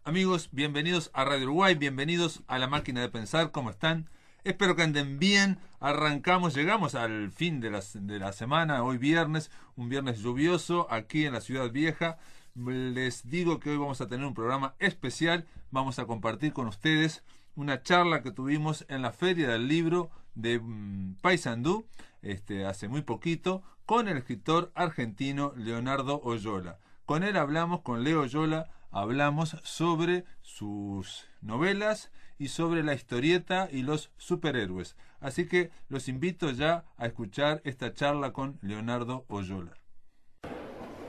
Amigos, bienvenidos a Radio Uruguay, bienvenidos a La Máquina de Pensar, ¿cómo están? Espero que anden bien. Llegamos al fin de la semana, hoy viernes, un viernes lluvioso aquí en la Ciudad Vieja. Les digo que hoy vamos a tener un programa especial, vamos a compartir con ustedes una charla que tuvimos en la Feria del Libro de Paysandú, hace muy poquito, con el escritor argentino Leonardo Oyola. Con él hablamos, con Leo Oyola, hablamos sobre sus novelas y sobre la historieta y los superhéroes. Así que los invito ya a escuchar esta charla con Leonardo Oyola.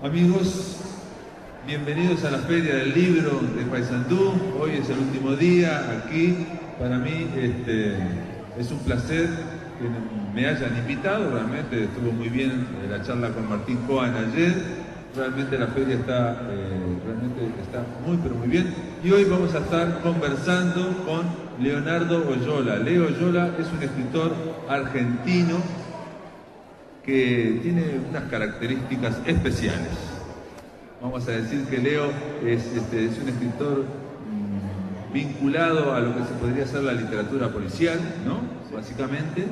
Amigos, bienvenidos a la Feria del Libro de Paysandú. Hoy es el último día aquí. Para mí es un placer que me hayan invitado. Realmente estuvo muy bien la charla con Martín Cohen ayer. Realmente la feria está muy pero muy bien. Y hoy vamos a estar conversando con Leonardo Oyola. Leo Oyola es un escritor argentino que tiene unas características especiales. Vamos a decir que Leo es un escritor vinculado a lo que se podría ser la literatura policial, ¿no? Básicamente.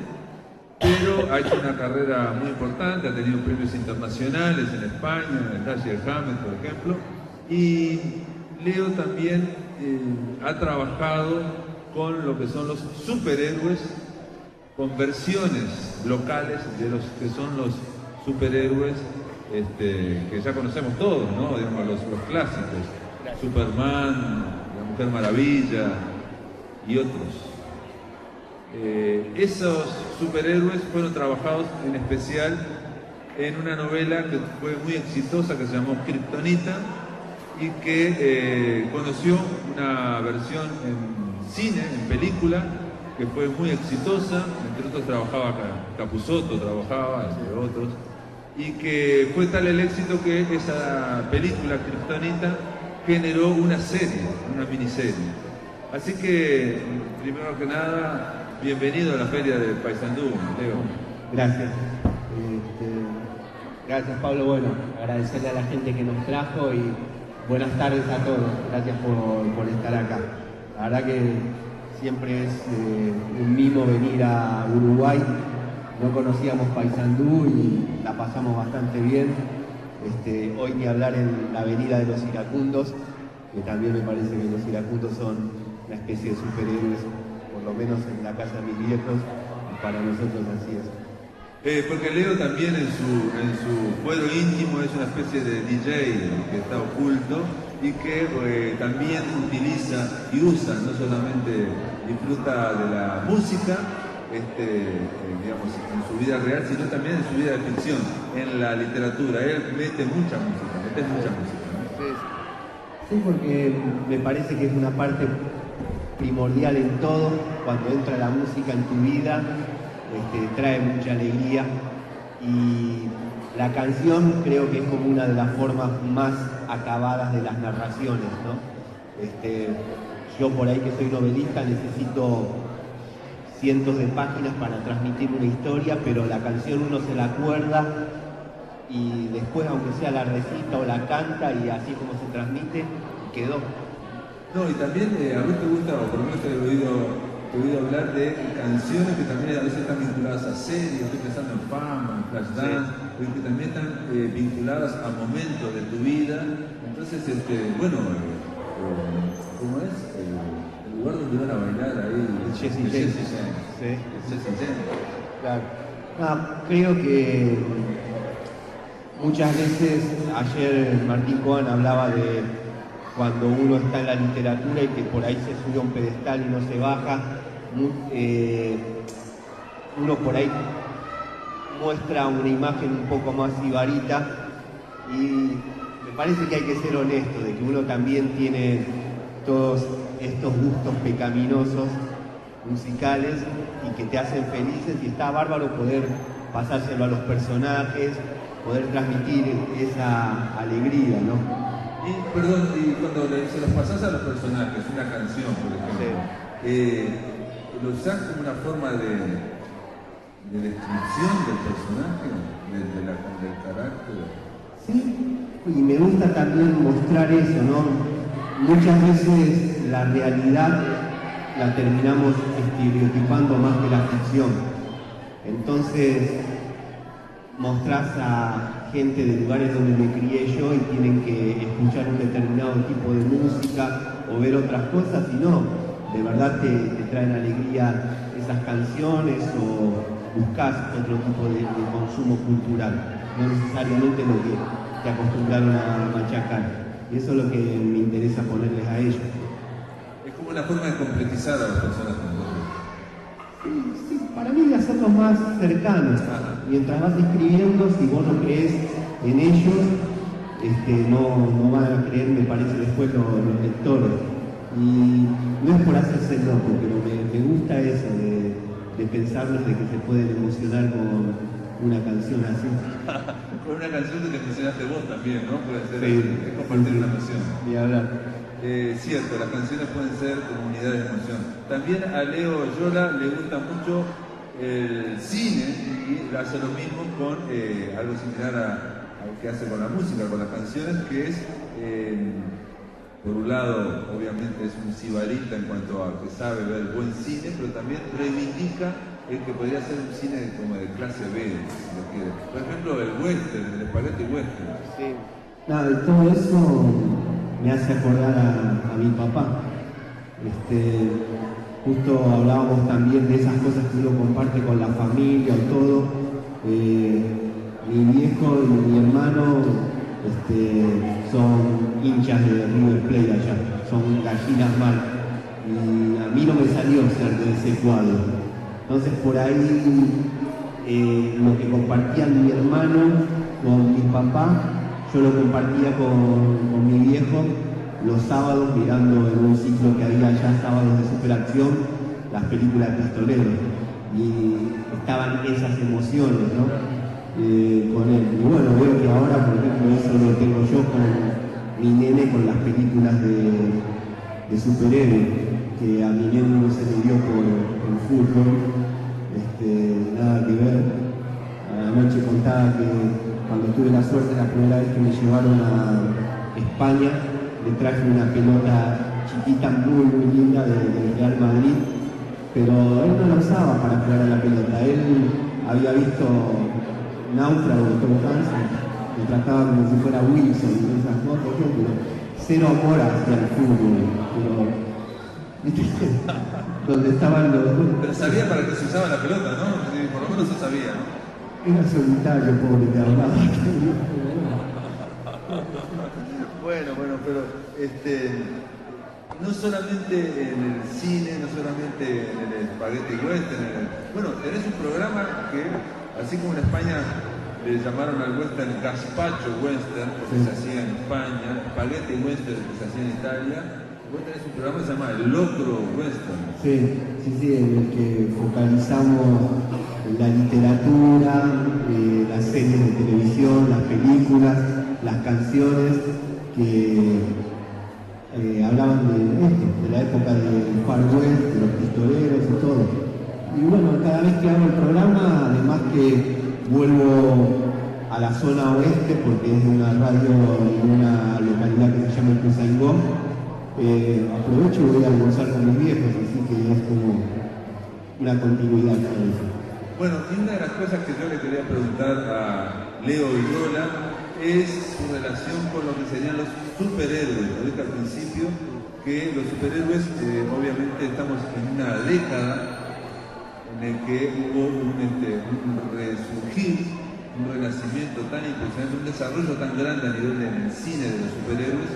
Pero ha hecho una carrera muy importante, ha tenido premios internacionales en España, en el Dashiell Hammett, por ejemplo. Y Leo también ha trabajado con lo que son los superhéroes, con versiones locales de los que son los superhéroes que ya conocemos todos, ¿no? Digamos, los clásicos. Superman, la Mujer Maravilla y otros. Esos superhéroes fueron trabajados en especial en una novela que fue muy exitosa que se llamó Kryptonita y que conoció una versión en cine, en película, que fue muy exitosa. Entre otros trabajaba Capusotto, entre otros, y que fue tal el éxito que esa película Kryptonita generó una serie, una miniserie. Así que, primero que nada, bienvenido a la Feria de Paysandú, Leo. Gracias. Gracias, Pablo. Bueno, agradecerle a la gente que nos trajo y buenas tardes a todos. Gracias por estar acá. La verdad que siempre es un mimo venir a Uruguay. No conocíamos Paysandú y la pasamos bastante bien. Hoy ni hablar en la avenida de los iracundos, que también me parece que los iracundos son una especie de superhéroes, por lo menos en la casa de mis viejos, y para nosotros así es. Porque Leo también en su fuero íntimo es una especie de DJ que está oculto y que también utiliza y usa, no solamente disfruta de la música, digamos, en su vida real, sino también en su vida de ficción, en la literatura. Él mete mucha música, ¿no? Sí, porque me parece que es una parte primordial en todo. Cuando entra la música en tu vida, trae mucha alegría, y la canción creo que es como una de las formas más acabadas de las narraciones, ¿no? Yo por ahí que soy novelista necesito cientos de páginas para transmitir una historia, pero la canción uno se la acuerda y después, aunque sea la recita o la canta, y así como se transmite, quedó. No, y también a mí te gusta, o por lo menos te he oído hablar de canciones que también a veces están vinculadas a series. Estoy pensando en Fama, en Flashdance, que también están vinculadas a momentos de tu vida. Entonces, bueno, ¿cómo es? El lugar donde van a bailar ahí. Jessie James. Sí. Claro. Creo que muchas veces, ayer Martín Cohen hablaba de cuando uno está en la literatura y que por ahí se sube a un pedestal y no se baja, uno por ahí muestra una imagen un poco más sibarita, y me parece que hay que ser honesto, de que uno también tiene todos estos gustos pecaminosos musicales y que te hacen felices, y está bárbaro poder pasárselo a los personajes, poder transmitir esa alegría, ¿no? Y cuando se los pasás a los personajes, una canción, por ejemplo, ¿lo usás como una forma de descripción del personaje, del carácter? Sí, y me gusta también mostrar eso, ¿no? muchas veces la realidad la terminamos estereotipando más que la ficción. Entonces, mostrás a gente de lugares donde me crié yo y tienen que escuchar un determinado tipo de música o ver otras cosas, y no, de verdad te traen alegría esas canciones o buscas otro tipo de consumo cultural, no necesariamente lo que te acostumbraron a machacar. Y eso es lo que me interesa ponerles a ellos. Es como una forma de completizar a las personas también. Sí, para mí de hacerlos más cercanos. Mientras vas escribiendo, si vos no crees en ellos, no van a creer, me parece, después los lectores. Y no es por hacerse loco, pero me gusta eso de pensarlos de que se pueden emocionar con una canción así. Con una canción que te mencionaste vos también, ¿no? Puede ser, sí, es compartir una emoción. Y hablar. Cierto, las canciones pueden ser comunidad de emoción. También a Leo Yola le gusta mucho el cine y hace lo mismo con algo similar a lo que hace con la música, con las canciones, que es, por un lado, obviamente es un sibarita en cuanto a que sabe ver buen cine, pero también reivindica el que podría ser un cine como de clase B, si lo quiere. Por ejemplo, el western, el spaghetti western. Sí. Nada, de todo eso me hace acordar a mi papá. Justo hablábamos también de esas cosas que uno comparte con la familia o todo. Mi viejo y mi hermano son hinchas de River Plate allá, son gallinas mal. Y a mí no me salió ser de ese cuadro. Entonces por ahí lo que compartían mi hermano con mi papá, yo lo compartía con mi viejo los sábados mirando en un ciclo que había allá, sábados de superacción, las películas de pistoleros. Y estaban esas emociones, ¿no? Con él. Y bueno, veo que ahora, por ejemplo, eso lo tengo yo con mi nene, con las películas de superhéroes, que a mi nene no se le dio por el fútbol, nada que ver. Anoche contaba que cuando tuve la suerte, la primera vez que me llevaron a España, le traje una pelota chiquita muy linda del Real Madrid, pero él no la usaba para jugar a la pelota. Él había visto Náufrago de Tom Hanks, me trataba como si fuera Wilson y esas cosas, pero cero amor hacia el fútbol. Donde estaban los... Pero sabía para qué se usaba la pelota, ¿no? Sí, por lo menos se sabía, ¿no? Era solitario, pobre, te hablaba. Bueno, pero no solamente en el cine, no solamente en el spaghetti western, bueno, tenés un programa que, así como en España le llamaron al western gazpacho western, porque se hacía en España, spaghetti western, que se hacía en Italia. Vos tenés un programa que se llama El Locro Western. Sí, en el que focalizamos la literatura, las series de televisión, las películas, las canciones que hablaban de la época del Far West, de los pistoleros y todo. Y bueno, cada vez que hago el programa, además que vuelvo a la zona oeste, porque es de una radio en una localidad que se llama Ituzaingó, aprovecho y voy a almorzar con mis viejos, así que es como una continuidad con eso. Bueno, y una de las cosas que yo le quería preguntar a Leo y Yola es su relación con lo que serían los superhéroes. Lo dije al principio que los superhéroes, obviamente estamos en una década en el que hubo un resurgir, un renacimiento tan impresionante, un desarrollo tan grande a nivel del cine de los superhéroes,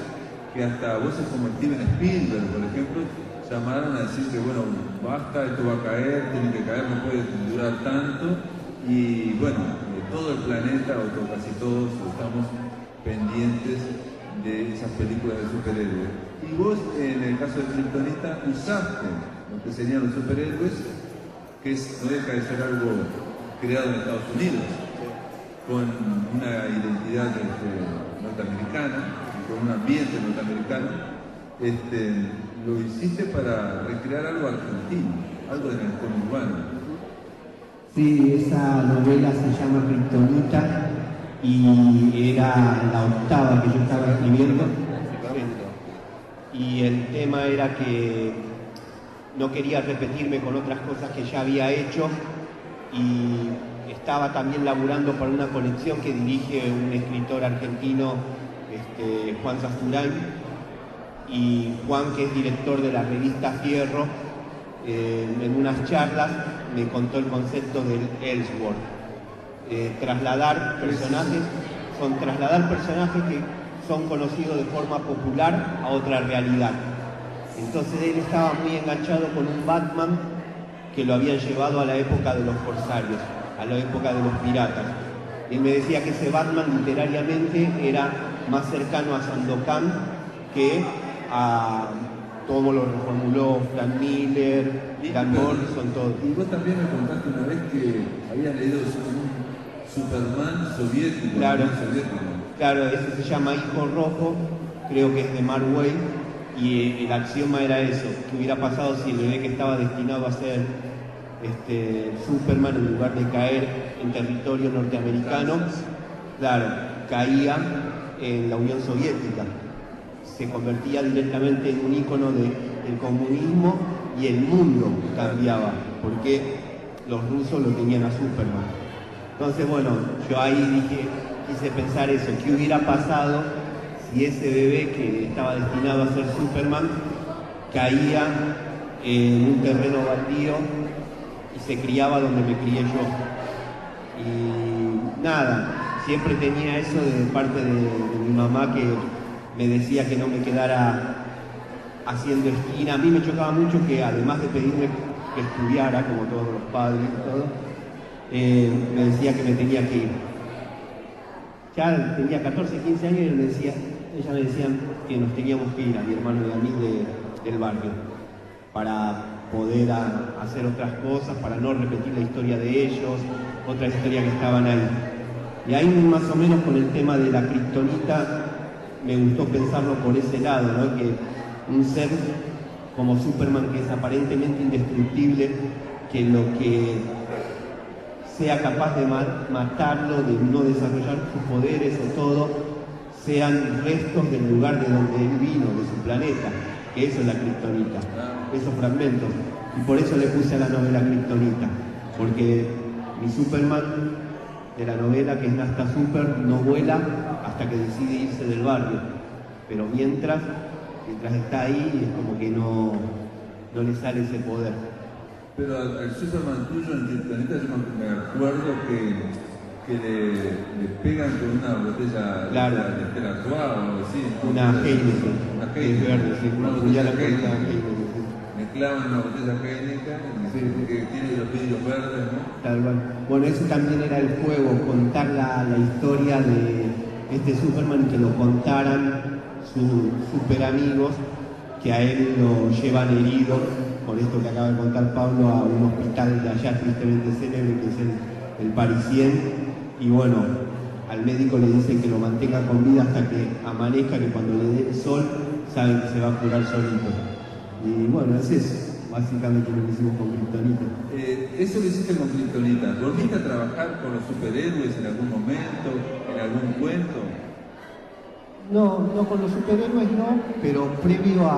que hasta voces como Steven Spielberg, por ejemplo, llamaron a decir que bueno, basta, esto va a caer, tiene que caer, no puede durar tanto. Y bueno, todo el planeta, o casi todos, estamos pendientes de esas películas de superhéroes. Y vos, en el caso de Kryptonita, usaste lo que serían los superhéroes, que no deja de ser algo creado en Estados Unidos, con una identidad norteamericana, con un ambiente norteamericano. Lo hiciste para recrear algo argentino, algo del conurbano. Sí, esa novela se llama Kryptonita y era la octava que yo estaba escribiendo. Y y el tema era que no quería repetirme con otras cosas que ya había hecho, y estaba también laburando para una colección que dirige un escritor argentino, Juan Sasturain, y Juan, que es director de la revista Fierro, en unas charlas me contó el concepto del Elseworld. Trasladar personajes que son conocidos de forma popular a otra realidad. Entonces él estaba muy enganchado con un Batman que lo habían llevado a la época de los corsarios, a la época de los piratas. Y él me decía que ese Batman literariamente era más cercano a Sandokan que a todo lo reformuló Frank Miller, Dan Morrison, todo. Y vos también me contaste una vez que habías leído un Superman soviético. Claro, soviético. Claro, ese se llama Hijo Rojo, creo que es de Mark Waid, y el axioma era eso: ¿qué hubiera pasado si el bebé que estaba destinado a ser Superman, en lugar de caer en territorio norteamericano, claro, caía en la Unión Soviética? Se convertía directamente en un ícono del comunismo y el mundo cambiaba, porque los rusos lo tenían a Superman. Entonces, bueno, yo ahí quise pensar eso: ¿qué hubiera pasado si ese bebé que estaba destinado a ser Superman caía en un terreno baldío y se criaba donde me crié yo? Y nada, siempre tenía eso de parte de mi mamá, que me decía que no me quedara haciendo esquina. A mí me chocaba mucho que, además de pedirme que estudiara, como todos los padres y todo, me decía que me tenía que ir. Ya tenía 14, 15 años y ella me decía que nos teníamos que ir, a mi hermano y a mí, del barrio, para poder hacer otras cosas, para no repetir la historia de ellos, otra historia que estaban ahí. Y ahí más o menos con el tema de la kriptonita me gustó pensarlo por ese lado, ¿no? Que un ser como Superman, que es aparentemente indestructible, que lo que sea capaz de matarlo, de no desarrollar sus poderes o todo, sean restos del lugar de donde él vino, de su planeta, que eso es la kriptonita, esos fragmentos. Y por eso le puse a la novela Kriptonita, porque mi Superman de la novela, que es Nasta Super, no vuela hasta que decide irse del barrio, pero mientras está ahí es como que no le sale ese poder. Pero al Superman tuyo en Kriptonita yo me acuerdo que le pegan con una botella, claro, de Stella Artois o algo así. Una Heineken. Una Heineken. Verde, sí, una botella botella Heineken. Me clavan una botella Heineken, sí, que tiene los vidrios verdes, ¿no? Tal cual. Bueno, eso también era el juego, contar la historia de este Superman, que lo contaran sus super amigos, que a él lo llevan herido, con esto que acaba de contar Pablo, a un hospital de allá tristemente célebre, que es el Parisien, y bueno, al médico le dicen que lo mantenga con vida hasta que amanezca, que cuando le dé el sol saben que se va a curar solito. Y bueno, es eso, básicamente lo que hicimos con Kriptonita. Eso que hiciste con Kriptonita, ¿volviste a trabajar con los superhéroes en algún momento, en algún cuento? No con los superhéroes no, pero previo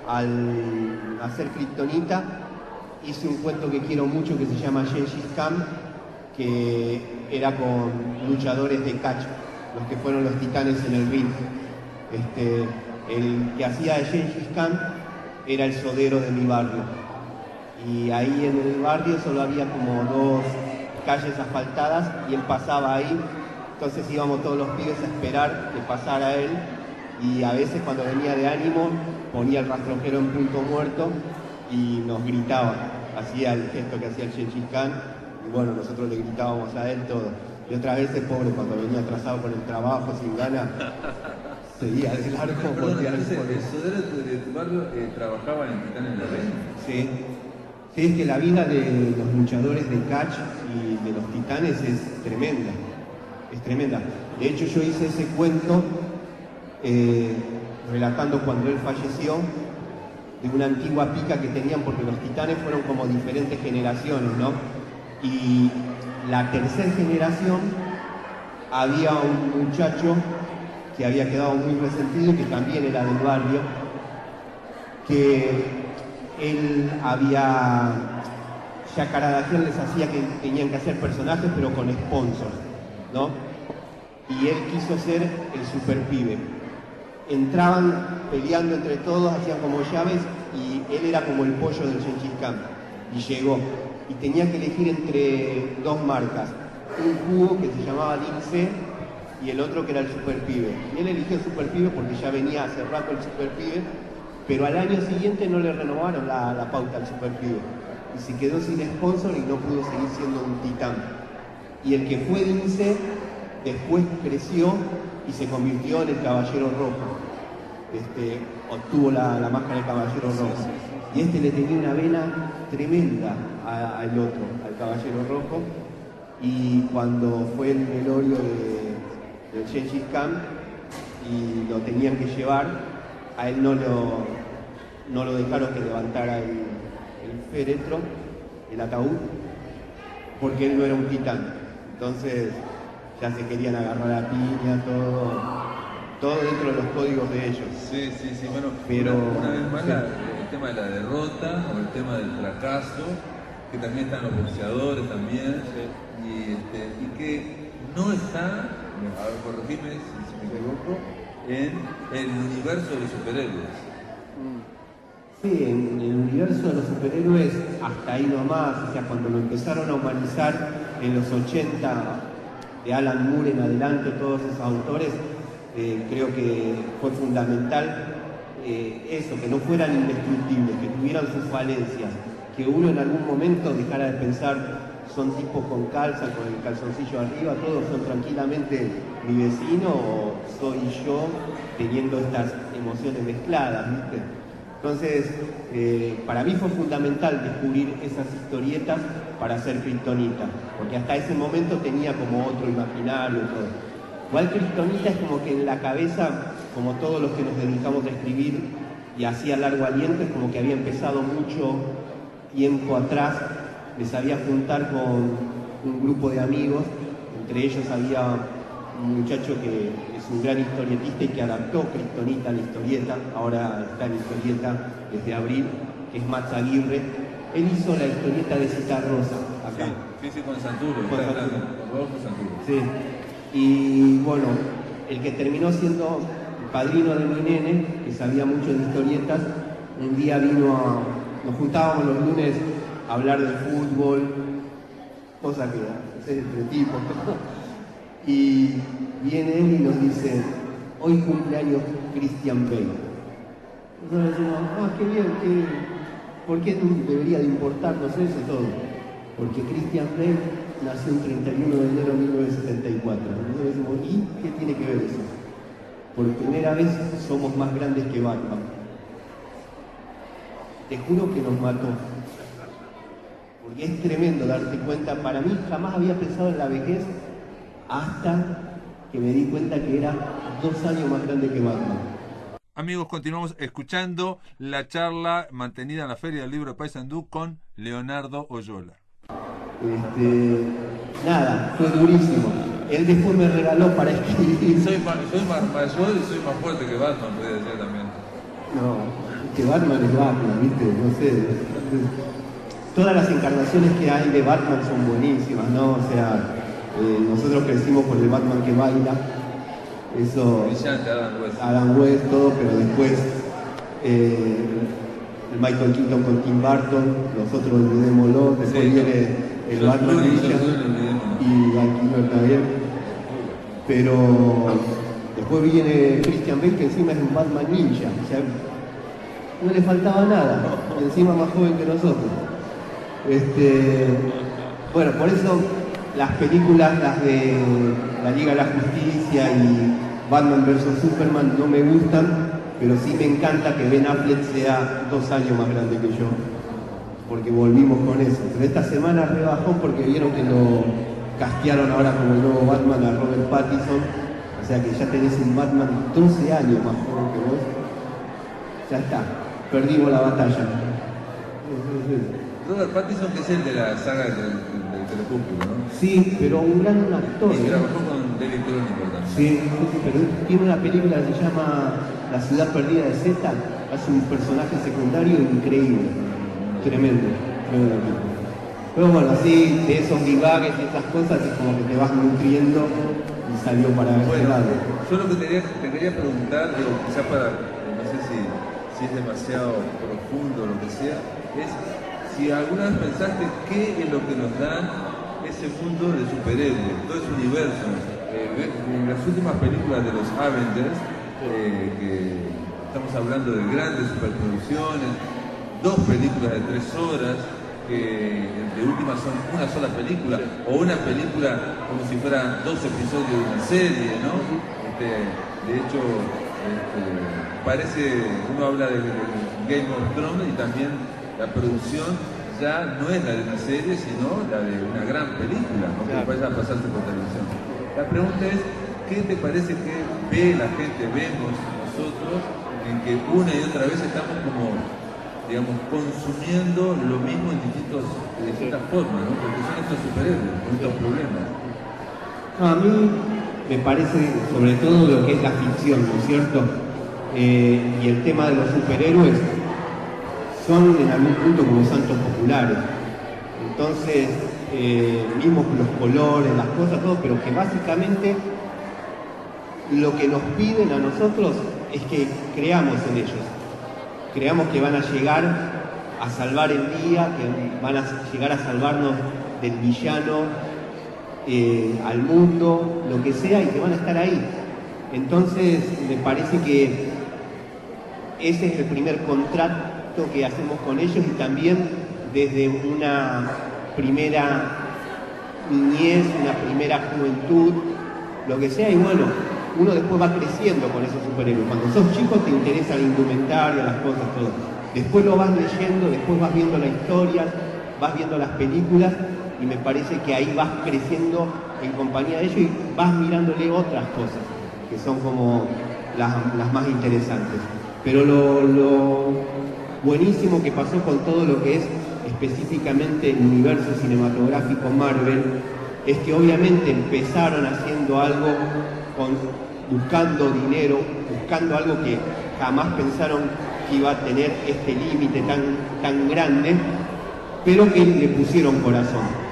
al hacer Kriptonita hice un cuento que quiero mucho que se llama Gengis Khan, que era con luchadores de catch, los que fueron los titanes en el ring. El que hacía de Gengis Khan era el sodero de mi barrio, y ahí en el barrio solo había como 2 calles asfaltadas y él pasaba ahí. Entonces íbamos todos los pibes a esperar que pasara él, y a veces cuando venía de ánimo ponía el rastrojero en punto muerto y nos gritaba, hacía el gesto que hacía el Gengis Khan, y bueno, nosotros le gritábamos a él todo. Y otras veces, pobre, cuando venía atrasado con el trabajo, sin ganas, seguía de largo. Perdón, el sodero de tu barrio trabajaba en Titanes de Rey. Sí. Sí, es que la vida de los luchadores de catch y de los titanes es tremenda. Es tremenda. De hecho, yo hice ese cuento relatando cuando él falleció, de una antigua pica que tenían, porque los titanes fueron como diferentes generaciones, ¿no? Y la tercera generación había un muchacho que había quedado muy resentido y que también era del barrio, que él había, ya Caradagian les hacía que tenían que hacer personajes pero con sponsors, ¿no? Y él quiso ser el super pibe. Entraban peleando entre todos, hacían como llaves y él era como el pollo del Gengis Khan. Y llegó. Y tenía que elegir entre dos marcas. Un jugo que se llamaba Lince y el otro que era el super pibe. Y él eligió el super pibe porque ya venía hace rato el super pibe, pero al año siguiente no le renovaron la pauta al super pibe. Y se quedó sin sponsor y no pudo seguir siendo un titán. Y el que fue Lince después creció y se convirtió en el Caballero Rojo. Obtuvo la máscara del Caballero Rojo. Y le tenía una vena tremenda al otro, al Caballero Rojo. Y cuando fue el velorio del Gengis Khan y lo tenían que llevar, a él no lo dejaron que levantara el féretro, el ataúd, porque él no era un titán. Entonces ya se querían agarrar a piña, todo dentro de los códigos de ellos. Sí, bueno, pero una vez más el tema de la derrota o el tema del fracaso, que también están los boxeadores también, y que no está, a ver, corregime si me equivoco, en el universo de los superhéroes. Sí, en el universo de los superhéroes hasta ahí nomás, o sea, cuando lo empezaron a humanizar en los 80, de Alan Moore en adelante, todos esos autores, creo que fue fundamental eso, que no fueran indestructibles, que tuvieran sus falencias, que uno en algún momento dejara de pensar son tipos con calza, con el calzoncillo arriba, todos son tranquilamente mi vecino o soy yo teniendo estas emociones mezcladas, ¿viste? Entonces, para mí fue fundamental descubrir esas historietas para ser Kryptonita, porque hasta ese momento tenía como otro imaginario, todo. Igual Kryptonita es como que en la cabeza, como todos los que nos dedicamos a escribir y hacía largo aliento, es como que había empezado mucho tiempo atrás, me sabía juntar con un grupo de amigos, entre ellos había un muchacho que es un gran historietista y que adaptó Kryptonita a la historieta, ahora está en historieta desde abril, que es Max Aguirre. Él hizo la historieta de Citarrosa acá. Sí, con Santuro, con Santuro. Sí. Y bueno, el que terminó siendo el padrino de mi nene, que sabía mucho de historietas, un día nos juntábamos los lunes a hablar de fútbol, cosa que es entre tipos, y viene él y nos dice, hoy cumpleaños Christian Bale. Nosotros decimos, qué bien, ¿por qué debería de importarnos eso todo? Porque Christian Bale nació el 31 de enero de 1974. Nosotros decimos, ¿y qué tiene que ver eso? Por primera vez somos más grandes que Batman. Te juro que nos mató. Porque es tremendo darte cuenta. Para mí jamás había pensado en la vejez hasta que me di cuenta que era 2 años más grande que Batman. Amigos, continuamos escuchando la charla mantenida en la Feria del Libro de Paysandú con Leonardo Oyola. Nada, fue durísimo. Él después me regaló para escribir. Soy más mayor y soy más fuerte que Batman, podría decir también. No, que Batman es Batman, ¿viste? No sé. Todas las encarnaciones que hay de Batman son buenísimas, ¿no? O sea, nosotros crecimos con el Batman que baila. Eso. Brillante, Adam West, todo, pero después el Michael Keaton con Tim Burton, nosotros olvidémoslo, después viene el Batman Ninja y Val Kilmer también, pero después viene Christian Bale, que encima es un Batman Ninja, o sea, no le faltaba nada, encima más joven que nosotros. Bueno, por eso las películas, las de la Liga de la Justicia y Batman vs Superman no me gustan, pero sí me encanta que Ben Affleck sea 2 años más grande que yo, porque volvimos con eso. Pero esta semana rebajó porque vieron que lo castearon ahora como el nuevo Batman a Robert Pattinson, o sea que ya tenés un Batman 12 años más joven que vos. Ya está, perdimos la batalla. Robert Pattinson, que es el de la saga del Crepúsculo, ¿no? Sí, pero un gran actor. Y trabajó con David Cronenberg también. Sí, pero tiene una película que se llama La ciudad perdida de Z, hace un personaje secundario increíble, tremendo. Pero bueno, así de esos divagues y esas cosas es como que te vas nutriendo y salió para este lado. Yo lo que te quería preguntar, digo, quizás para, no sé si es demasiado profundo o lo que sea, es si alguna vez pensaste qué es lo que nos dan ese mundo de superhéroes, todo ese universo. En las últimas películas de los Avengers, que estamos hablando de grandes superproducciones, 2 películas de 3 horas, que de última son una sola película, o una película como si fueran 2 episodios de una serie, ¿no? De hecho, parece, uno habla de Game of Thrones y también la producción ya no es la de una serie, sino la de una gran película, ¿no? Que vaya a pasarse por televisión. La pregunta es, ¿qué te parece que ve la gente, vemos nosotros, en que una y otra vez estamos como, digamos, consumiendo lo mismo en distintas formas, ¿no? Porque son estos superhéroes, con estos problemas. No, a mí me parece, sobre todo lo que es la ficción, ¿no es cierto? Y el tema de los superhéroes son en algún punto como santos populares. Entonces, mismo con los colores, las cosas, todo, pero que básicamente lo que nos piden a nosotros es que creamos en ellos. Creamos que van a llegar a salvar el día, que van a llegar a salvarnos del villano, al mundo, lo que sea, y que van a estar ahí. Entonces, me parece que ese es el primer contrato que hacemos con ellos, y también desde una primera niñez, una primera juventud, lo que sea, y bueno, uno después va creciendo con esos superhéroes. Cuando sos chico te interesa la indumentaria, las cosas, todo. Después lo vas leyendo, después vas viendo la historia, vas viendo las películas, y me parece que ahí vas creciendo en compañía de ellos y vas mirándole otras cosas, que son como las más interesantes. Pero lo buenísimo que pasó con todo lo que es específicamente el universo cinematográfico Marvel es que obviamente empezaron haciendo algo buscando dinero, buscando algo que jamás pensaron que iba a tener este límite tan grande, pero que le pusieron corazón.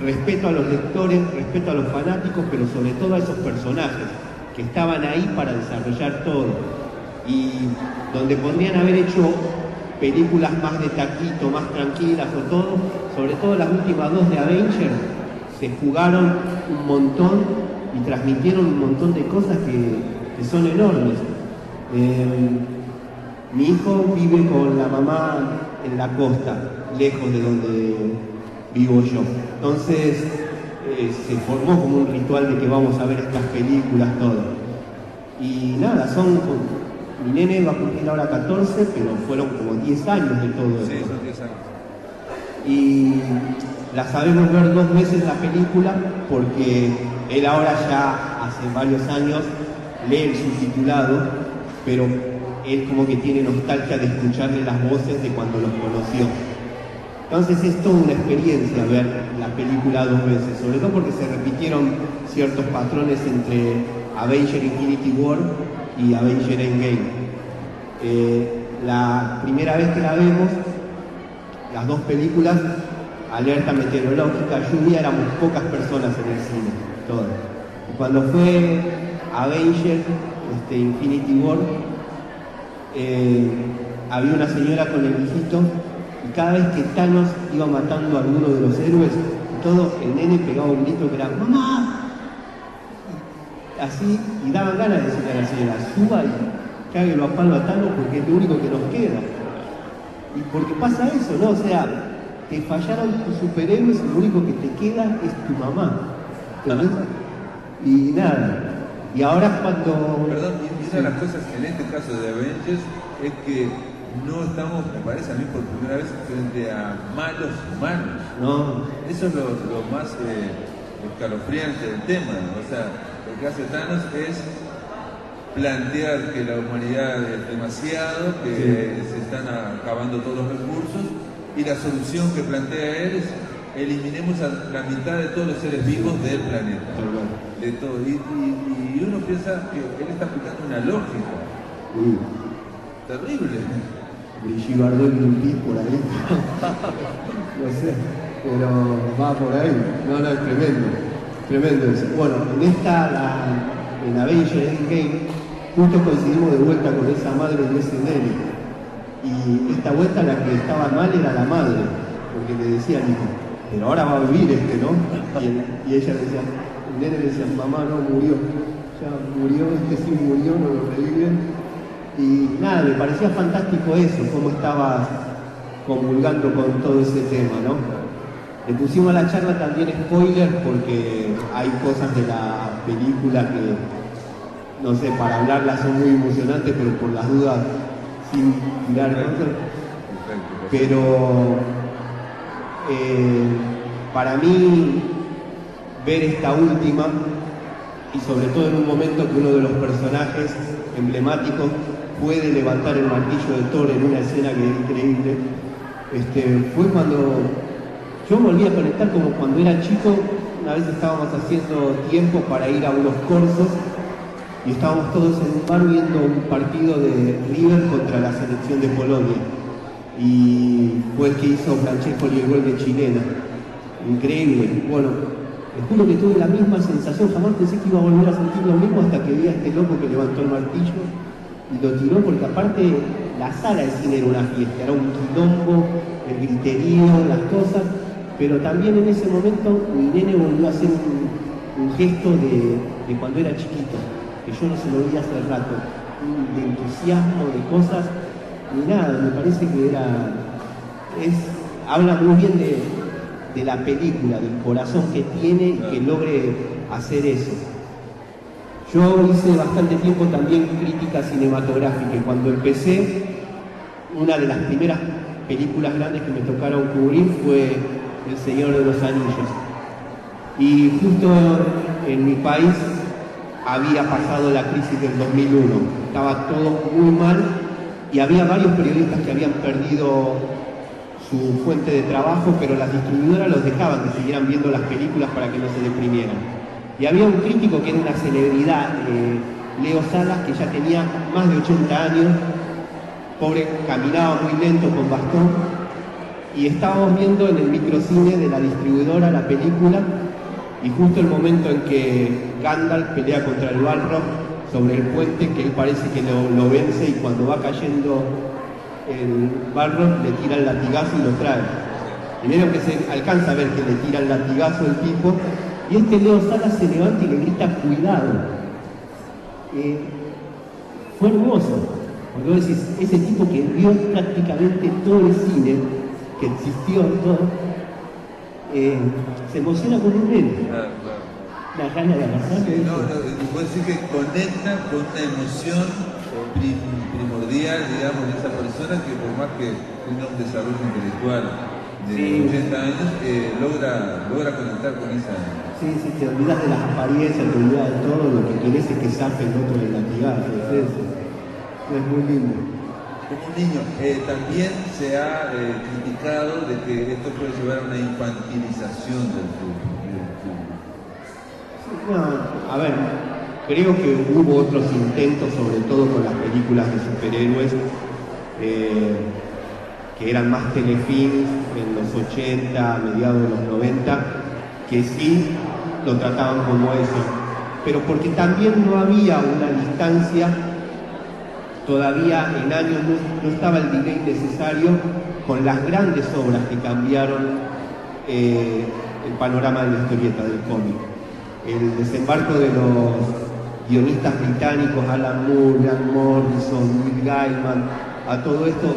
Respeto a los lectores, respeto a los fanáticos, pero sobre todo a esos personajes que estaban ahí para desarrollar todo. Y donde podrían haber hecho películas más de taquito, más tranquilas o todo, sobre todo las últimas 2 de Avengers, se jugaron un montón y transmitieron un montón de cosas que son enormes. Mi hijo vive con la mamá en la costa, lejos de donde vivo yo. Entonces se formó como un ritual de que vamos a ver estas películas, todo. Y nada, mi nene va a cumplir ahora 14, pero fueron como 10 años de todo eso. Sí, son 10 años. Y la sabemos ver 2 veces la película porque él ahora ya hace varios años lee el subtitulado, pero él como que tiene nostalgia de escucharle las voces de cuando los conoció. Entonces es toda una experiencia ver la película 2 veces, sobre todo porque se repitieron ciertos patrones entre Avengers Infinity War y Avengers Endgame. La primera vez que la vemos, las 2 películas, alerta meteorológica, lluvia, éramos pocas personas en el cine, todas. Y cuando fue Avengers Infinity War, había una señora con el hijito, y cada vez que Thanos iba matando a alguno de los héroes, el nene pegaba un grito que era ¡mamá! Así, y daban ganas de decirle a la señora, suba y cáguelo a palo a Thanos porque es lo único que nos queda. Y porque pasa eso, ¿no? O sea, te fallaron tus superhéroes y lo único que te queda es tu mamá. ¿Entendés? Y nada. Y ahora cuando... Perdón, y una de las cosas en este caso de Avengers es que no estamos, me parece a mí, por primera vez frente a malos humanos. No. Eso es lo más escalofriante del tema, ¿no? O sea, lo que hace Thanos es plantear que la humanidad es demasiado, que se están acabando todos los recursos, y la solución que plantea él es eliminemos a la mitad de todos los seres vivos del planeta. De todo. Y uno piensa que él está aplicando una lógica. Terrible. Brigitte Bardot y un pis por ahí. No sé, pero va por ahí. No, es tremendo. Tremendo eso. Bueno, en Avengers Endgame, justo coincidimos de vuelta con esa madre de ese nene. Y esta vuelta la que estaba mal era la madre, porque le decían, pero ahora va a vivir ¿no? Y ella decía, el nene le decía, mamá no murió, ya murió, sí murió, no lo reviven. Y nada, me parecía fantástico eso, cómo estabas comulgando con todo ese tema, ¿no? Le pusimos a la charla también spoilers porque hay cosas de la película que, no sé, para hablarlas son muy emocionantes, pero por las dudas, sin tirar cosas. Pero para mí, ver esta última, y sobre todo en un momento que uno de los personajes emblemáticos puede levantar el martillo de Thor en una escena que es increíble, fue cuando yo volví a conectar como cuando era chico. Una vez estábamos haciendo tiempo para ir a unos cursos y estábamos todos en un bar viendo un partido de River contra la selección de Polonia, y fue el que hizo Francesco y el gol de chilena. Increíble. Bueno, les juro que tuve la misma sensación, jamás pensé que iba a volver a sentir lo mismo hasta que vi a este loco que levantó el martillo y lo tiró, porque aparte la sala de cine era una fiesta, era un quilombo, el griterío, las cosas, pero también en ese momento mi nene volvió a hacer un gesto de cuando era chiquito, que yo no se lo veía hace rato, de entusiasmo, de cosas, y nada, me parece que habla muy bien de la película, del corazón que tiene y que logre hacer eso. Yo hice bastante tiempo también crítica cinematográfica y cuando empecé, una de las primeras películas grandes que me tocaron cubrir fue El Señor de los Anillos. Y justo en mi país había pasado la crisis del 2001, estaba todo muy mal y había varios periodistas que habían perdido su fuente de trabajo, pero las distribuidoras los dejaban que siguieran viendo las películas para que no se deprimieran. Y había un crítico que era una celebridad, Leo Salas, que ya tenía más de 80 años, pobre, caminaba muy lento con bastón, y estábamos viendo en el microcine de la distribuidora la película, y justo el momento en que Gandalf pelea contra el Balrog sobre el puente, que él parece que lo vence, y cuando va cayendo el Balrog le tira el latigazo y lo trae. Primero que se alcanza a ver que le tira el latigazo el tipo, y Leo Salas se levanta y le grita cuidado. Fue hermoso, porque vos decís, ese tipo que vio prácticamente todo el cine que existió, todo, se emociona con un nene. Claro. La gana de abrazarse. Sí, puedo decir que conecta con una emoción primordial, digamos, de esa persona que por más que tenga un desarrollo intelectual de 80 años, logra conectar con esa... Sí, te olvidas de las apariencias, te olvidas de todo, lo que querés es que zafe el otro del latigazo. Es muy lindo. Como un niño, también se ha criticado de que esto puede llevar a una infantilización del fútbol. No, a ver, creo que hubo otros intentos, sobre todo con las películas de superhéroes, que eran más telefilms en los 80, mediados de los 90, que sí lo trataban como eso, pero porque también no había una distancia, todavía en años no estaba el delay necesario con las grandes obras que cambiaron el panorama de la historieta del cómic. El desembarco de los guionistas británicos, Alan Moore, Grant Morrison, Neil Gaiman, a todo esto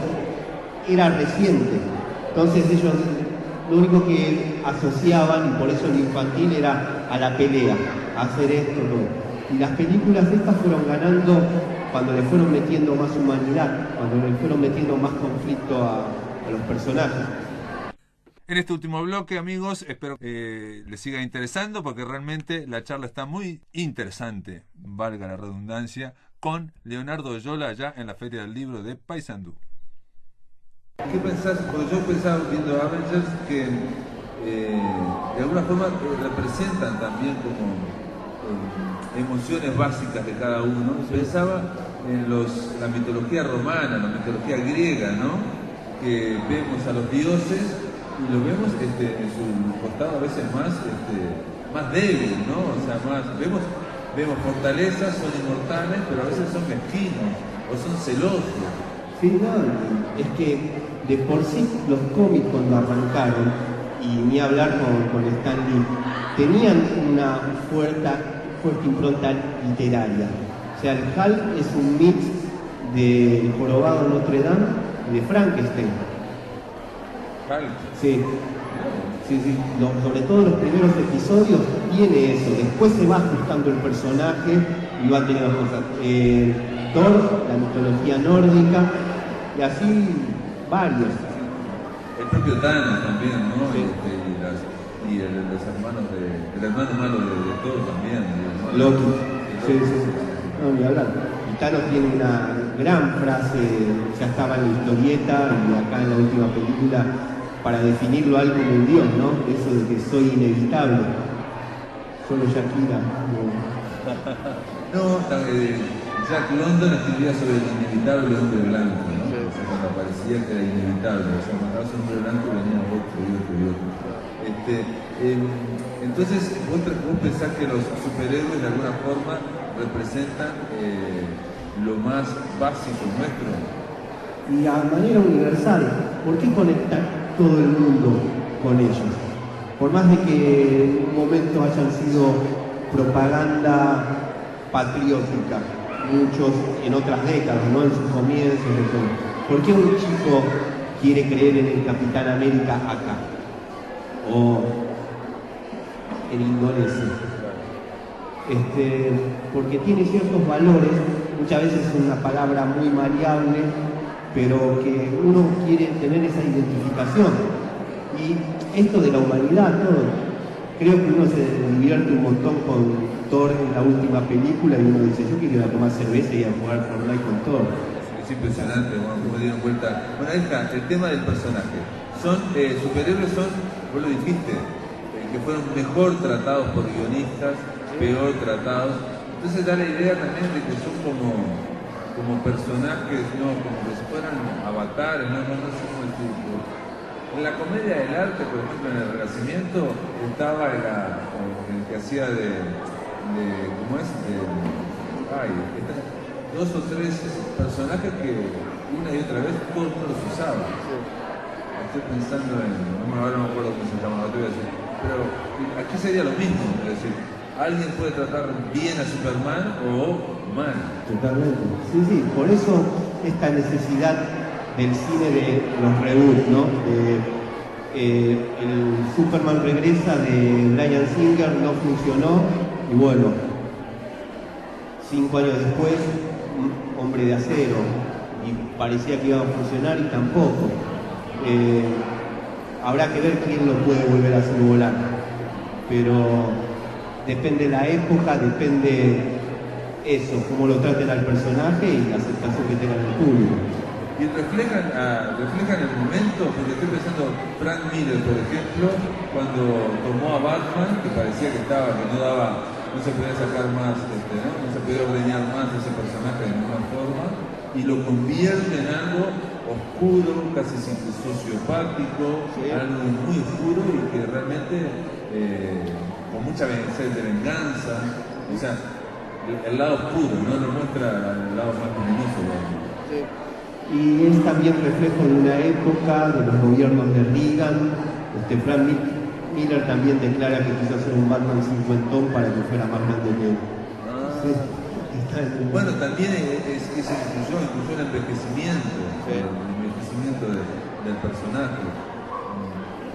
era reciente. Entonces ellos lo único que asociaban, y por eso el infantil, era a la pelea, a hacer esto, no. Y las películas estas fueron ganando cuando le fueron metiendo más humanidad, cuando le fueron metiendo más conflicto a los personajes. En este último bloque, amigos, espero que les siga interesando, porque realmente la charla está muy interesante, valga la redundancia, con Leonardo Oyola allá en la Feria del Libro de Paysandú. qué pensás? Porque yo pensaba viendo Avengers que de alguna forma representan también como emociones básicas de cada uno. Pensaba en la mitología romana, la mitología griega, ¿no? Que vemos a los dioses y los vemos en su costado a veces más débil, ¿no? O sea, vemos fortalezas, son inmortales, pero a veces son mezquinos o son celosos. Sí, no, es que de por sí los cómics cuando arrancaron, y ni hablar con Stan Lee, tenían una fuerte impronta literaria. O sea, el Hulk es un mix del jorobado Notre Dame y de Frankenstein. ¿Hulk? Sí. Sí. Sobre todo los primeros episodios tiene eso. Después se va ajustando el personaje y va teniendo cosas. Thor, la mitología nórdica, y así varios. El propio Thanos también, ¿no? Sí. Los hermanos el hermano malo de Thor también. Loki. Sí. No, ni hablar. Y Thanos tiene una gran frase, ya estaba en la historieta y acá en la última película, para definirlo algo como un dios, ¿no? Eso de que soy inevitable. Solo Shakira. No, Jack London escribía sobre el inevitable hombre blanco, ¿no? Sí. O sea, cuando parecía que era inevitable, o sea, cuando un hombre blanco venía otro y otro. Entonces, vos pensás que los superhéroes de alguna forma representan lo más básico nuestro. Y a manera universal, ¿por qué conectar todo el mundo con ellos? Por más de que en un momento hayan sido propaganda patriótica, muchos en otras décadas, ¿no? En sus comienzos, ¿por qué un chico quiere creer en el Capitán América acá? O en Indonesia. Porque tiene ciertos valores, muchas veces es una palabra muy maleable, pero que uno quiere tener esa identificación. Y esto de la humanidad, todo. Creo que uno se divierte un montón con Thor en la última película y uno dice, yo quiero ir a tomar cerveza y a jugar Fortnite con Thor. Es impresionante, como dieron vuelta. Bueno, ahí está, el tema del personaje. Superhéroes son, vos lo dijiste, que fueron mejor tratados por guionistas, peor tratados. Entonces da la idea también de que son como personajes, ¿no? Como que si fueran avatares, no sé cómo decirlo. En la comedia del arte, por ejemplo, en el Renacimiento, estaba el que hacía ¿cómo es? Dos o tres personajes que una y otra vez todo el mundo los usaba. Estoy pensando ahora no me acuerdo cómo se llama, te voy a decir. Pero aquí sería lo mismo, es decir, alguien puede tratar bien a Superman o mal. Totalmente. Sí, por eso esta necesidad del cine de los reboots, ¿no? El Superman Regresa de Bryan Singer no funcionó y bueno, 5 años después, Hombre de Acero, y parecía que iba a funcionar y tampoco. Habrá que ver quién lo puede volver a hacer volar, pero depende de la época, depende eso, cómo lo traten al personaje y la aceptación que tenga el público. Y reflejan el momento, porque estoy pensando, Frank Miller, por ejemplo, cuando tomó a Batman, que parecía que no se podía sacar más, no se podía ordeñar más ese personaje de ninguna forma, y lo convierte en algo oscuro, casi sociopático, algo muy oscuro y que realmente con mucha sed de venganza, o sea, el lado oscuro, no lo muestra el lado más luminoso. Sí. Y es también reflejo de una época, de los gobiernos de Reagan. Frank Miller también declara que quiso hacer un Batman cincuentón para que fuera más grande que él. Sí. Bueno, también incluyó el envejecimiento, del personaje.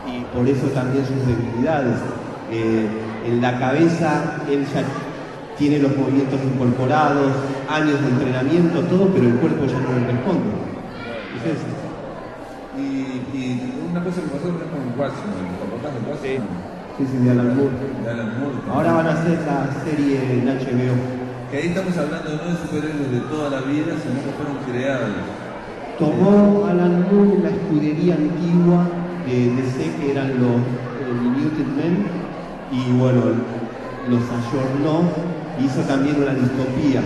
Y por eso también sus debilidades. En la cabeza él ya tiene los movimientos incorporados, años de entrenamiento, todo, pero el cuerpo ya no le responde. Es eso. Y una cosa que pasó con Watchmen, ¿te acordás de Watchmen? Sí, de Alan Moore. Ahora van a hacer la serie en HBO. Que ahí estamos hablando no de superhéroes de toda la vida, sino que fueron creados. Tomó Alan Moore la escudería antigua de DC que eran los Mutant Men, y bueno, los ayornó, hizo también una distopía.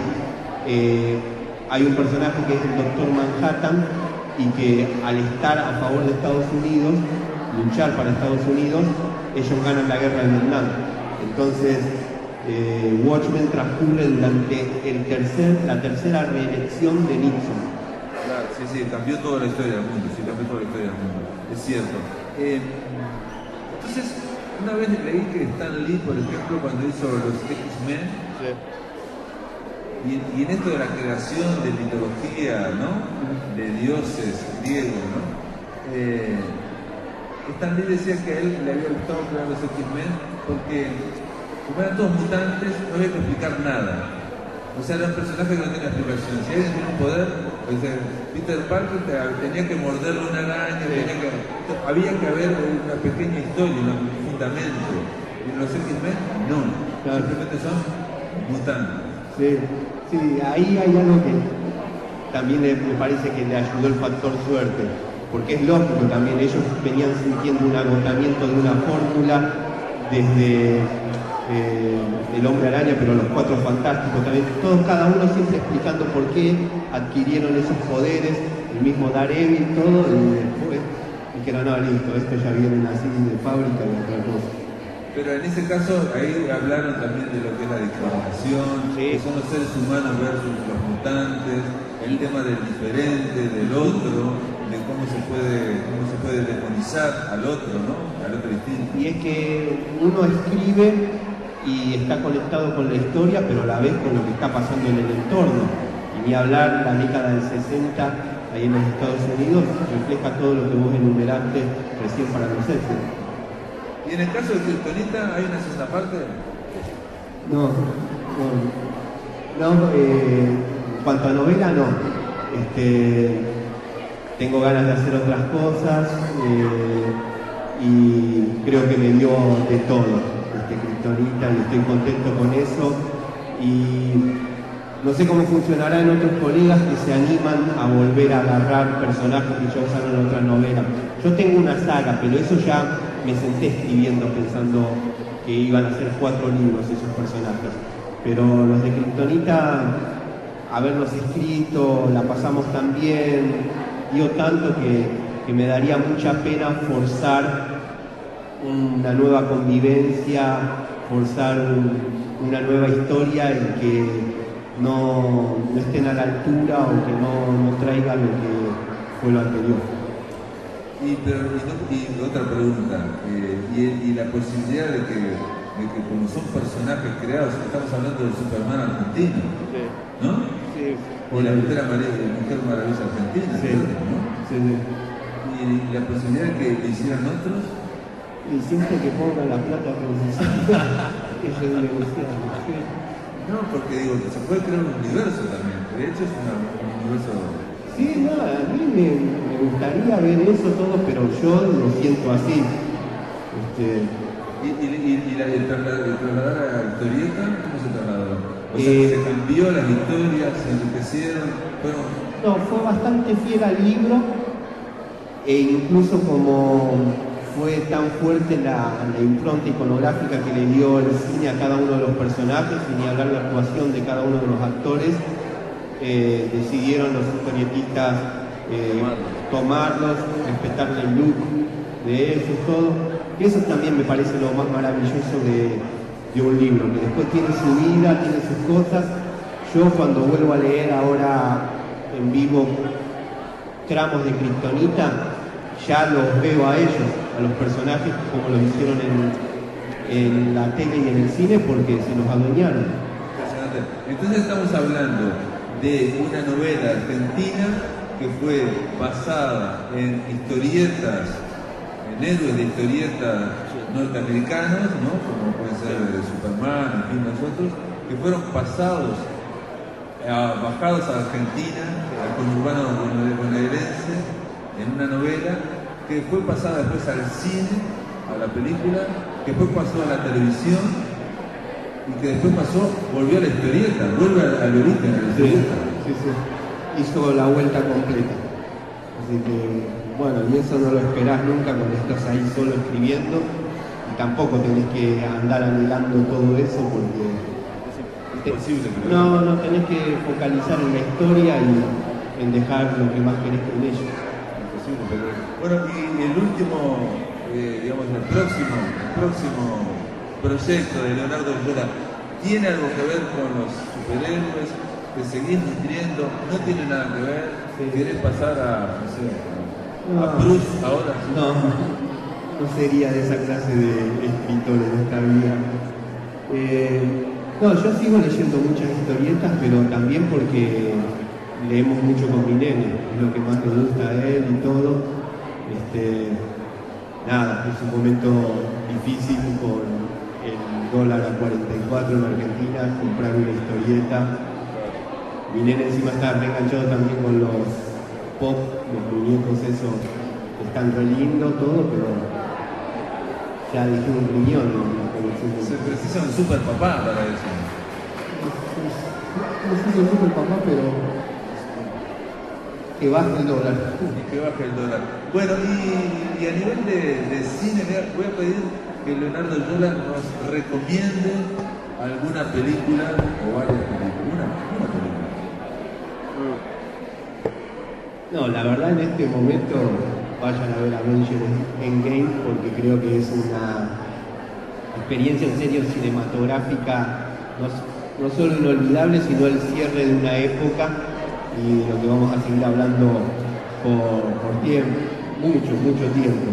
Hay un personaje que es el Doctor Manhattan, y que al estar a favor de Estados Unidos, luchar para Estados Unidos, ellos ganan la guerra de Vietnam. Entonces, Watchmen transcurre durante la tercera reelección de Nixon. Claro, sí, cambió toda la historia del mundo, es cierto. Entonces, una vez leí que Stan Lee, por ejemplo, cuando hizo los X-Men, Sí. y en esto de la creación de mitología, ¿no? De dioses griegos, ¿no? Stan Lee decía que a él le había gustado crear los X-Men porque, como eran todos mutantes, no había que explicar nada. O sea, era un personaje que no tenía explicación. Si alguien tiene un poder, pues Peter Parker tenía que morderle una araña, había que haber una pequeña historia, un fundamento. Y los X-Men no, claro. Simplemente son mutantes. Sí, ahí hay algo que también me parece que le ayudó el factor suerte, porque es lógico también, ellos venían sintiendo un agotamiento de una fórmula desde el Hombre Araña, pero los Cuatro Fantásticos también, todos, cada uno siempre explicando por qué adquirieron esos poderes, el mismo Daredevil, todo, y después dijeron, no, listo, esto ya viene así de fábrica y otra cosa. Pero en ese caso, ahí hablaron también de lo que es la discriminación, que son los seres humanos versus los mutantes, el tema del diferente, del otro, de cómo se puede demonizar al otro, ¿no? Al otro distinto. Y es que uno escribe y está conectado con la historia, pero a la vez con lo que está pasando en el entorno. Y ni hablar, la década del 60, ahí en los Estados Unidos, refleja todo lo que vos enumeraste recién para los X. ¿Y en el caso de Kryptonita hay una segunda parte? No, en cuanto a novela, no. Tengo ganas de hacer otras cosas y creo que me dio de todo Kryptonita y estoy contento con eso. Y no sé cómo funcionará en otros colegas que se animan a volver a agarrar personajes que ya usaron en otras novelas. Yo tengo una saga, pero eso ya me senté escribiendo pensando que iban a ser 4 libros esos personajes. Pero los de Kryptonita, haberlos escrito, la pasamos tan bien, dio tanto que me daría mucha pena forzar una nueva convivencia, forzar una nueva historia en que no estén a la altura o que no traiga lo que fue lo anterior. Y otra pregunta, y la posibilidad de que como son personajes creados, estamos hablando del Superman argentino, sí. ¿No? Sí. O la Mujer Maravilla argentina, sí. ¿No? Sí. Y la posibilidad de que hicieran otros. Y siempre que pongan la plata que necesitan, ellos le gustan. No, porque digo, que se puede crear un universo también, de hecho es un universo. Sí, no, a mí me gustaría ver eso todo, pero yo lo siento así. El trasladar a la historieta, ¿cómo se trasladó? O sea, ¿se cambió las historias, se enriquecieron? No, fue bastante fiel al libro, e incluso como fue tan fuerte la impronta iconográfica que le dio el cine a cada uno de los personajes, y ni hablar de la actuación de cada uno de los actores, decidieron los historietistas tomarlos, respetarle el look de ellos, todo. Y eso también me parece lo más maravilloso de un libro, que después tiene su vida, tiene sus cosas. Yo cuando vuelvo a leer ahora en vivo tramos de Kryptonita, ya los veo a ellos, a los personajes, como lo hicieron en la tele y en el cine, porque se los adueñaron. Entonces estamos hablando de una novela argentina que fue basada en historietas, en héroes de historietas norteamericanos, ¿no? Como puede ser Superman, en fin, nosotros, que fueron bajados a Argentina, al conurbano bonaerense, en una novela que fue pasada después al cine, a la película, que después pasó a la televisión y que después volvió a la historieta, vuelve al origen de la historieta. Sí. Hizo la vuelta completa. Así que Bueno, y eso no lo esperás nunca cuando estás ahí solo escribiendo, y tampoco tenés que andar anhelando todo eso porque Es imposible, creo. no tenés que focalizar en la historia y en dejar lo que más querés con ellos. Imposible, pero... Bueno, y el último, digamos, el próximo proyecto de Leonardo Yola, ¿tiene algo que ver con los superhéroes? ¿Te seguís nutriendo? ¿No tiene nada que ver? Sí. ¿Querés pasar a, no sé, No. a Bruce ahora? No sería de esa clase de escritor en esta vida. No, yo sigo leyendo muchas historietas, pero también porque leemos mucho con mi nene, es lo que más me gusta a él y todo. Nada, es un momento difícil con el dólar a 44 en Argentina, comprar una historieta. Mi nene encima está reenganchado también con los pop, los muñecos esos, están re lindos todo, pero ya dejé un riñón en la colección. Se precisa un super papá para eso. No sé si es super papá, pero que baje el dólar. Y que baje el dólar. Bueno, y a nivel de cine, mira, voy a pedir que Leonardo Yola nos recomiende alguna película o varias películas. Una película. No, la verdad en este momento vayan a ver Avengers Endgame porque creo que es una experiencia en serio cinematográfica no solo inolvidable, sino el cierre de una época y de lo que vamos a seguir hablando por tiempo, mucho tiempo.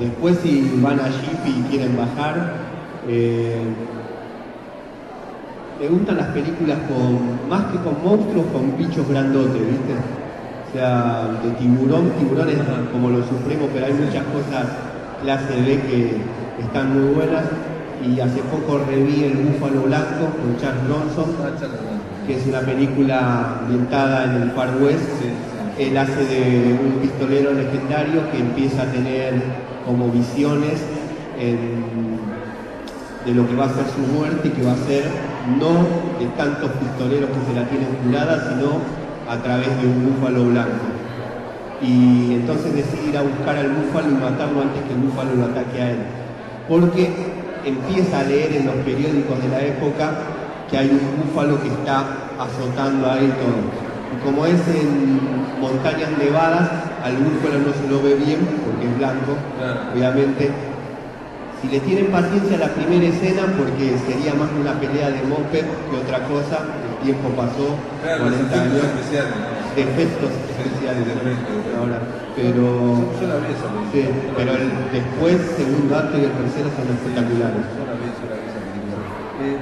Después si van a Jeep y quieren bajar, me gustan las películas más que con monstruos, con bichos grandotes, ¿viste? O sea, de tiburones como lo supremo, pero hay muchas cosas clase B que están muy buenas. Y hace poco reví El Búfalo Blanco con Charles Bronson, que es una película ambientada en el Far West. Sí. Él hace de un pistolero legendario que empieza a tener como visiones de lo que va a ser su muerte y que va a ser no de tantos pistoleros que se la tienen jurada, sino a través de un búfalo blanco. Y entonces decide ir a buscar al búfalo y matarlo antes que el búfalo lo ataque a él. Porque empieza a leer en los periódicos de la época que hay un búfalo que está azotando a él todo. Y como es en montañas nevadas, al búfalo no se lo ve bien porque es blanco, Claro. obviamente. Si le tienen paciencia a la primera escena, porque sería más una pelea de moped que otra cosa, el tiempo pasó, Claro, los 40 efectos años, especiales, ¿no? de efectos especiales de efectos. ahora. Pero, Yo la vi esa película. sí, pero después, segundo acto y el tercero son espectaculares. Yo la vi esa película.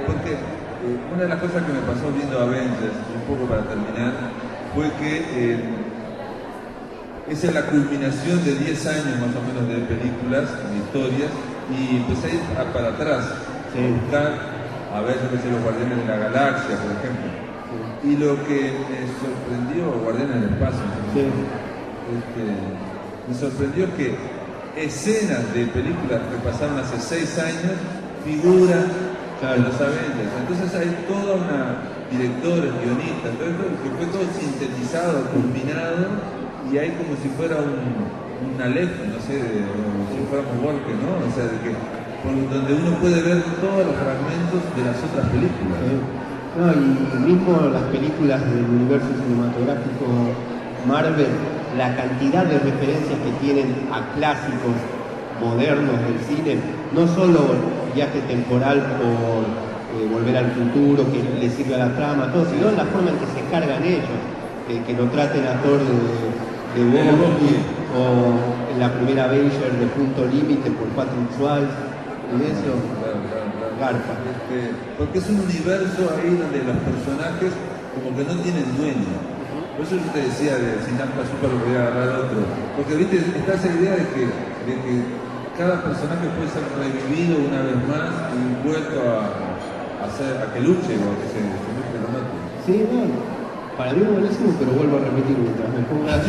Porque una de las cosas que me pasó viendo Avengers, un poco para terminar, fue que esa es la culminación de 10 años más o menos de películas, de historias, y empecé a ir para atrás, Sí. a buscar, a ver, yo qué sé, los Guardianes de la Galaxia, por ejemplo. Sí. Y lo que me sorprendió, Guardianes del Espacio, Sí. me sorprendió que escenas de películas que pasaron hace 6 años figuran Claro. en los Avengers. Entonces hay toda una directores, guionistas, todo esto que fue todo sintetizado, combinado, y hay como si fuera una letra, no sé, como si fuéramos Walker, ¿no? O sea, donde uno puede ver todos los fragmentos de las otras películas. No, y mismo las películas del universo cinematográfico Marvel, la cantidad de referencias que tienen a clásicos modernos del cine, no solo viaje temporal por Volver al Futuro, que le sirve a la trama, todo, sino la forma en que se cargan ellos, que lo traten a Thor de Bobby, o en la primera Avenger de Punto Límite por Patrick Swayze, y eso, garpa. Porque es un universo ahí donde los personajes como que no tienen dueño. Por eso yo te decía de sin tanta azúcar lo voy a agarrar otro. Porque viste, está esa idea de que cada personaje puede ser revivido una vez más y vuelto a que luche o que se luche lo mate. Sí, no, para mí es buenísimo, pero vuelvo a repetir mientras me pongo la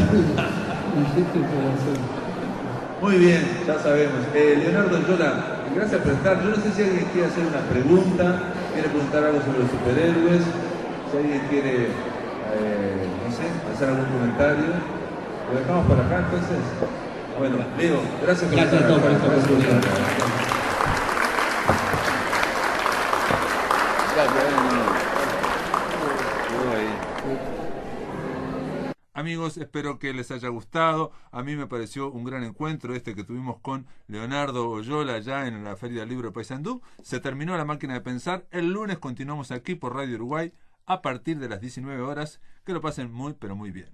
Muy bien, ya sabemos. Leonardo Yola, gracias por estar. Yo no sé si alguien quiere hacer una pregunta, quiere preguntar algo sobre los superhéroes, si alguien quiere, no sé, hacer algún comentario. Lo dejamos por acá entonces. Bueno, Leo, gracias por Gracias a todos por esta oportunidad. Amigos, espero que les haya gustado. A mí me pareció un gran encuentro este que tuvimos con Leonardo Oyola allá en la Feria del Libro de Paysandú. Se terminó la máquina de pensar. El lunes continuamos aquí por Radio Uruguay a partir de las 19 horas. Que lo pasen muy, pero muy bien.